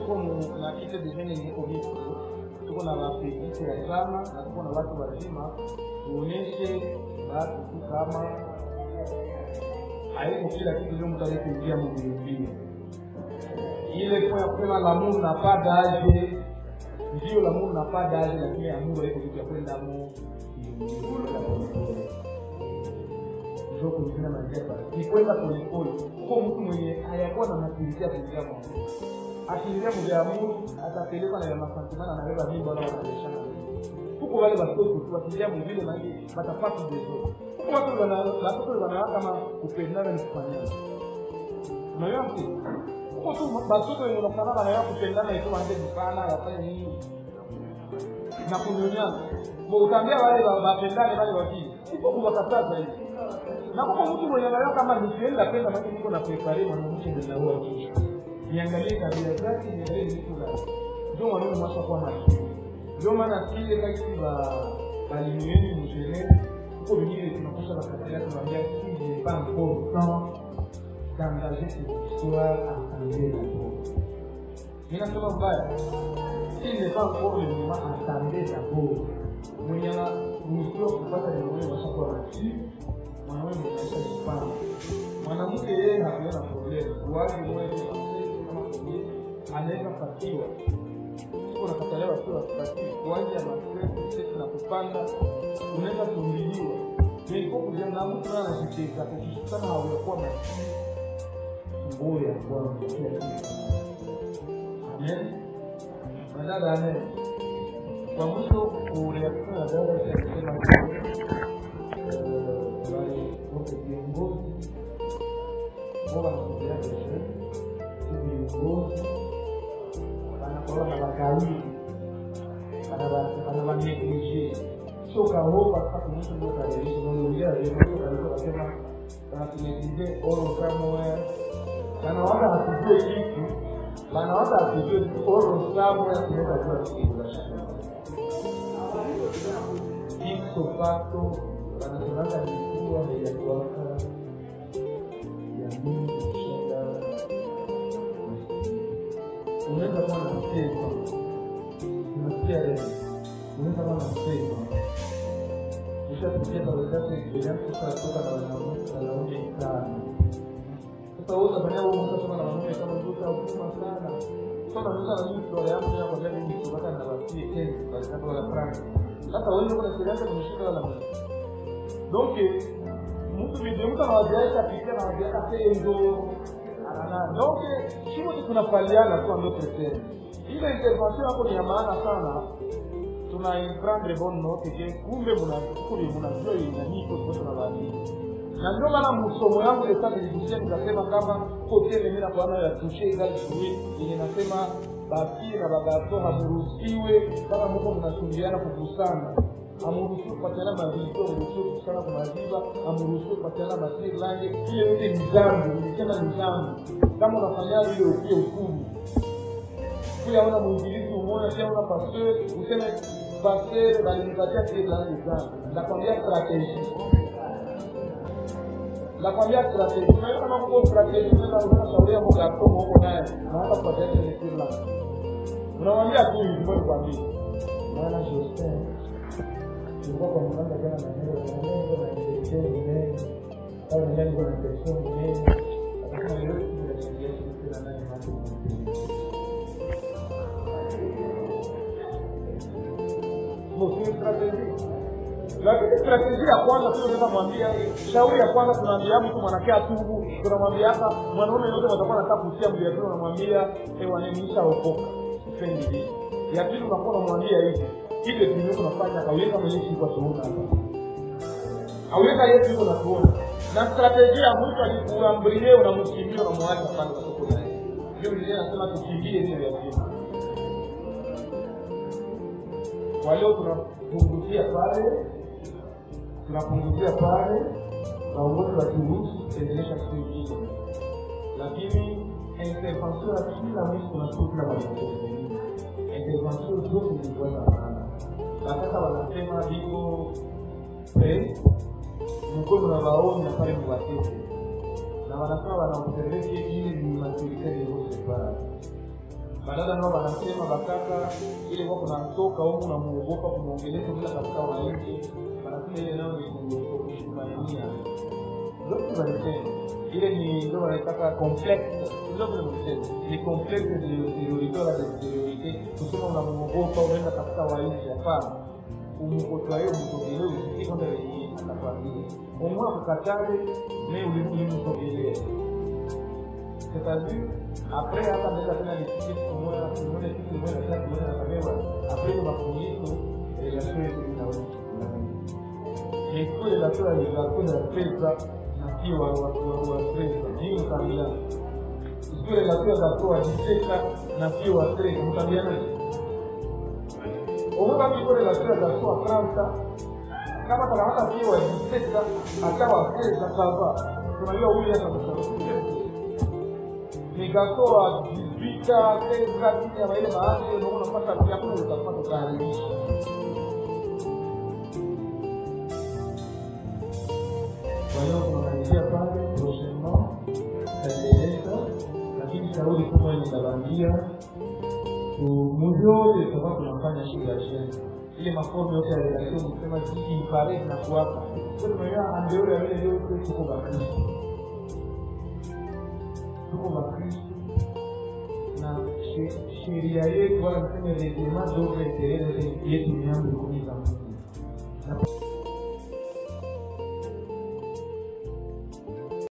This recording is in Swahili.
tuko na kile design ni obisi. Tuko na wapigisi ya chama na tuko na watu wazima tuoneshe watu kama haiko kila kitu ndio mtu anayeingia mwingine. Ile kwa kusema l'amour n'a pas d'âge, ndio l'amour n'a pas d'âge, lakini amour haiko kitu ya kwenda mu ndio kuna maneno ni kwenda polepole. Kwa mtu mwenye hayakuwa na maturity ya kuingia kwa akiingia mja amour atapelekwa na mafantimana anabeba mimba na wanaleshana. Huko wale watoto tuwakilia mwingine maji watapata ndezo. Watu wanaona kama kupendana ni kufanyana. Na yote watoto wanafanana na yao kupendana iko waende kufanya yafanye nini? Na kunyonyana. Utaambia wale wapendane wale wajii. Sio kuwakataza hivi. Na kwa mtu mwenye anaona kama nikienda penda maji niko na prepare mwanamke ndio huwa hivi. Niangalie tabia zake, niangalie vitu gani. Ndio mwanaume mwanzo kwa makini. Ndio maana kile kaisi balinieni mjele kwa vingine tunakusha na katika tunaambia si pas encore temps d'engager cette histoire à changer la vie. Ninasema mbaya. Si n'est pas encore le moment à changer la vie. Mwenye mwisho kupata ni mwenye washakuwa rafiki, mwanaume mwenye kupanga. Mwanamke yeye hakuona problem. Waje mwenye kama kwenye anaweza kutiwa. Kuna katalewa sio wakati kuanza na stress na kupanda unaweza kuumiliwa. Nilipo kujenga mtu anajiteka kukishikana hawakuwa na ngoja kwa mtu. Amen. Badala amen. Kwa mwisho kureaction na dawa ya kusema wale wote viongozi bora kuendelea kesho. Viongozi wanakuwa na wakali ana neglige soka hopa kwa mtu ndio kaelewa ndio ndio anasema tunatimizie oro kama kana waka asijue kitu bana waka asijue oro sababu ya kuweza kwa kitu la shaka hicho pato anasema ni kuwa ni ya kuwaka ya mimi shida unaweza kuwa na mtego unasikia leo unaweza kuwa na mtego kisha wakati binafsi kutoka na wanaume sana. Sasa wewe unafanya mambo kama na wanaume kama mtoto au kama sana. Sasa unaweza na mtu yangu ya kwa sababu ni kutoka na wasi tena kwa sababu la franga. Sasa wewe uko na sheria ya kumshika wala mtu. Donc mtu ndio mtu anawajaisha pitia na wajaisha tendo. Donc sio tunafaliana kwa ndio prefer. Ile intervention hapo ni ya maana sana. Tunaimprendre bonne note que kumbe mnajua nini kwa tunabadili. Na ndio maana msomo yangu ile sana nilisikia nikasema kama kote mimi na kwa ya toucher ile shule nasema basi na bagato hamuruhusiwe kama mko mnashuhudiana kukusana. Hamuruhusiwi kupatiana mazito, hamuruhusiwi kukusana kwa maziba, hamuruhusiwi kupatiana masiri lange. Hiyo yote ni dhambi, nilisema ni dhambi. Kama unafanya ile upie hukumu. Kuyaona mwinjilizi umoja pia una pastor useme pastor balinipatia kile langu sana nakwambia strategy kama mko strategy unaweza kushauri mgato huko naye naanza kupata kile langu unamwambia tu hivi kwa kwambia maana Justin ndio kwa mwanzo jana na neno na intention ni au lengo la intention ni kama yote tunasaidia kila naye hapo. Lakini strategia ya kwanza tunaweza kumwambia shauri ya kwanza tunaambia mtu mwanamke atubu tunamwambia hapa mwanaume yote watakuwa nataka kutia mjadala tunamwambia wanemisha okoka sipendi hivi ya pili unakuwa unamwambia hivi ile ndio tunafanya haweka mwenyeji kwa sababu hapa haweka yetu yuko na kuona na strategia mtu alikuambia unamkimbia na mwacha pale kwa soko naye hiyo ndio nasema tukimbie ile ya pili. Kwa leo tunapunguzia pale na ugonjwa wa kirusi endelesha kuingia. Lakini intervention ya kila mtu tunachukua maelekezo. Intervention zote ni kwa maana. Sasa wanasema biko mkono na baoni na pale mwatete. Na wanasema wanaobserve ili ni maturite de votre part. badala nao wanasema bakaka ile wako natoka huko na muogopa kumuongelesha bila katika wananchi, wanasema ile nao ni kushimania. Zote wanasema ile ni ndio wanataka complex, ndio wanasema ni complex de priorité, kusema unamuogopa unaenda katika wananchi hapana. Umkotoa hiyo mtogeleo ni kwamba yeye atakwambia umwa kukatale mais ulimsogelea. C'est-à-dire après hapa ndio tena discuter kwa kitu moja tatu moja na kamewa après mafundisho ya shule na watu. Ni kule la toa ni la kuna pesa na sio wa pesa. Hiyo kabla. Kule la toa diseka na sio wa pesa mtabiana. Omuka kule la toa Fransa kama kama sio wa diseka akawa pesa sasa. Tunajua huyu atakusaidia. Nikatoa vita pesa ya ile baadhi ndio unapata pia kuna utapata kali. Kwa hiyo tunaanzia pale prochainement taeleza, lakini shauri kama ni tabandia mmoja sababu tunafanya shule ya shule ile mafomu yote ya relation kusema jiji pale na kuapa sio tumeona ndio ya ile leo tuko bakri na sheria yetu wala kusema reglement d'ordre intérieur yetu ni yangu kuuliza.